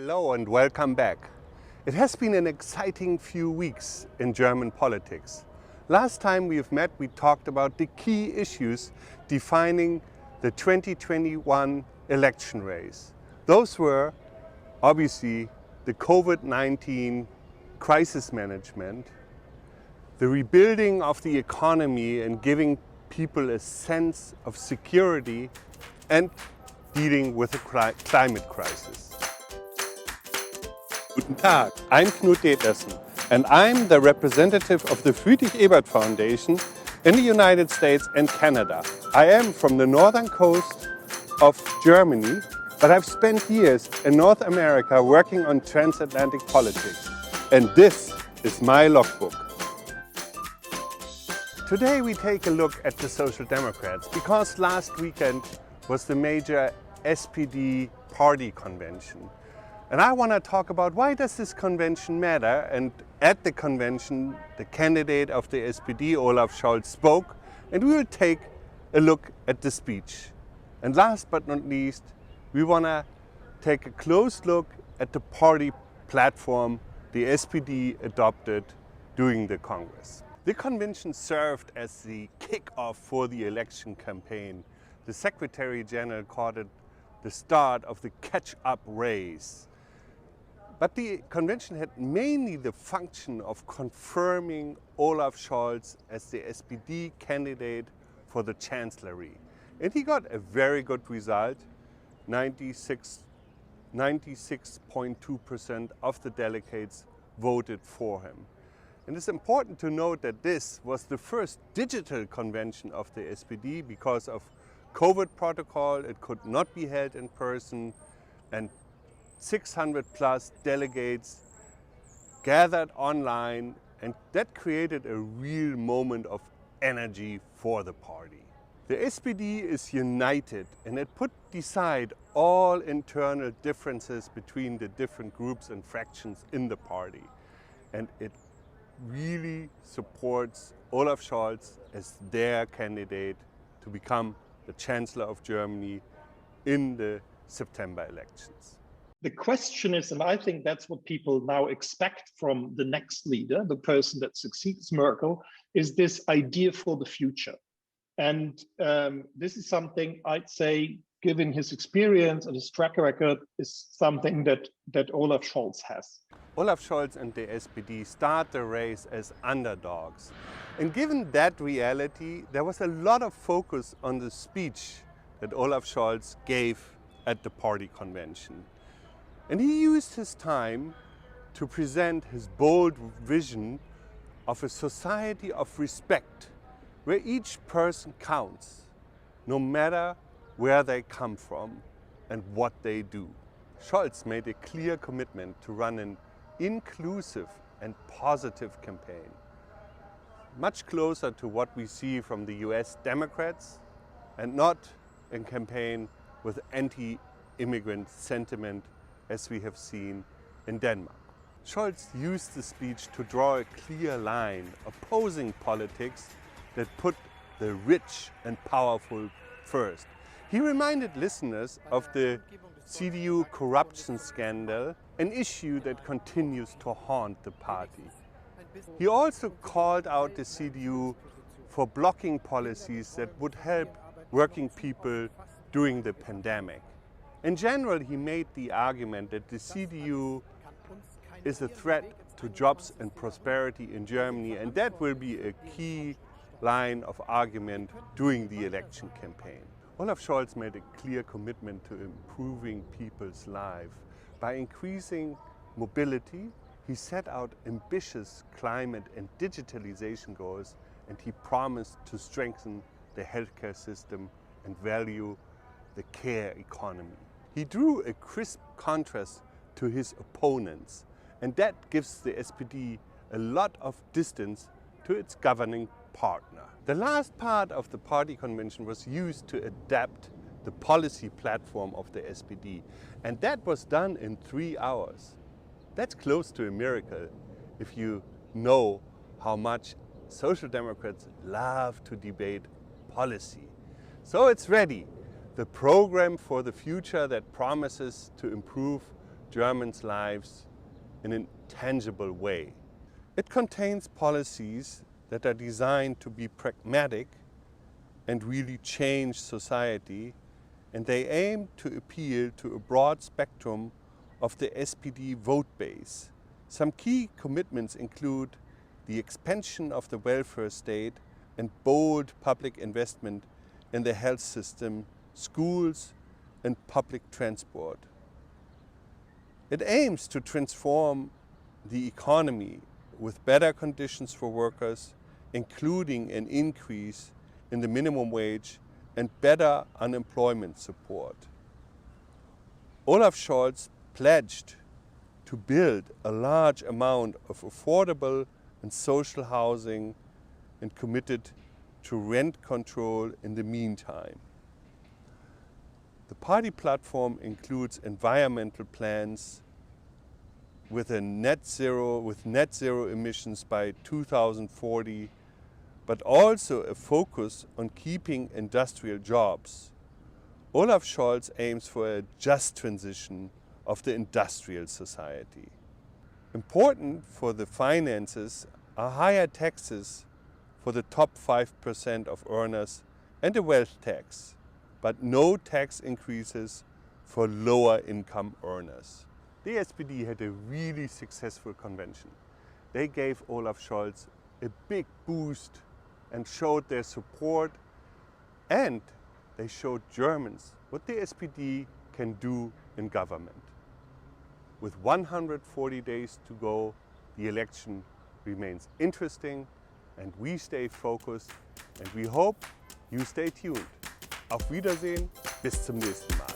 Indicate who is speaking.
Speaker 1: Hello and welcome back. It has been an exciting few weeks in German politics. Last time we've met, we talked about the key issues defining the 2021 election race. Those were obviously the COVID-19 crisis management, the rebuilding of the economy and giving people a sense of security, and dealing with the climate crisis. Guten Tag, I'm Knut Detersen, and I'm the representative of the Friedrich-Ebert Foundation in the United States and Canada. I am from the northern coast of Germany, but I've spent years in North America working on transatlantic politics. And this is my logbook. Today we take a look at the Social Democrats because last weekend was the major SPD party convention. And I want to talk about why does this convention matter, and at the convention the candidate of the SPD, Olaf Scholz, spoke, and we will take a look at the speech. And last but not least, we want to take a close look at the party platform the SPD adopted during the Congress. The convention served as the kick-off for the election campaign. The Secretary General called it the start of the catch-up race. But the convention had mainly the function of confirming Olaf Scholz as the SPD candidate for the chancellery. And he got a very good result. 96.2% of the delegates voted for him. And it's important to note that this was the first digital convention of the SPD because of COVID protocol. It could not be held in person, and 600 plus delegates gathered online, and that created a real moment of energy for the party. The SPD is united, and it put aside all internal differences between the different groups and fractions in the party. And it really supports Olaf Scholz as their candidate to become the Chancellor of Germany in the September elections.
Speaker 2: The question is, and I think that's what people now expect from the next leader, the person that succeeds Merkel, is this idea for the future. And this is something I'd say, given his experience and his track record, is something that Olaf Scholz has.
Speaker 1: Olaf Scholz and the SPD start the race as underdogs. And given that reality, there was a lot of focus on the speech that Olaf Scholz gave at the party convention. And he used his time to present his bold vision of a society of respect, where each person counts, no matter where they come from and what they do. Scholz made a clear commitment to run an inclusive and positive campaign, much closer to what we see from the US Democrats, and not a campaign with anti-immigrant sentiment as we have seen in Denmark. Scholz used the speech to draw a clear line opposing politics that put the rich and powerful first. He reminded listeners of the CDU corruption scandal, an issue that continues to haunt the party. He also called out the CDU for blocking policies that would help working people during the pandemic. In general, he made the argument that the CDU is a threat to jobs and prosperity in Germany, and that will be a key line of argument during the election campaign. Olaf Scholz made a clear commitment to improving people's lives. By increasing mobility, he set out ambitious climate and digitalization goals, and he promised to strengthen the healthcare system and value the care economy. He drew a crisp contrast to his opponents, and that gives the SPD a lot of distance to its governing partner. The last part of the party convention was used to adapt the policy platform of the SPD, and that was done in 3 hours. That's close to a miracle if you know how much Social Democrats love to debate policy. So it's ready. The program for the future that promises to improve Germans' lives in a tangible way. It contains policies that are designed to be pragmatic and really change society, and they aim to appeal to a broad spectrum of the SPD vote base. Some key commitments include the expansion of the welfare state and bold public investment in the health system, schools, and public transport. It aims to transform the economy with better conditions for workers, including an increase in the minimum wage and better unemployment support. Olaf Scholz pledged to build a large amount of affordable and social housing and committed to rent control in the meantime. The party platform includes environmental plans with net zero emissions by 2040, but also a focus on keeping industrial jobs. Olaf Scholz aims for a just transition of the industrial society. Important for the finances are higher taxes for the top 5% of earners and a wealth tax, but no tax increases for lower income earners. The SPD had a really successful convention. They gave Olaf Scholz a big boost and showed their support, and they showed Germans what the SPD can do in government. With 140 days to go, the election remains interesting, and we stay focused, and we hope you stay tuned. Auf Wiedersehen, bis zum nächsten Mal.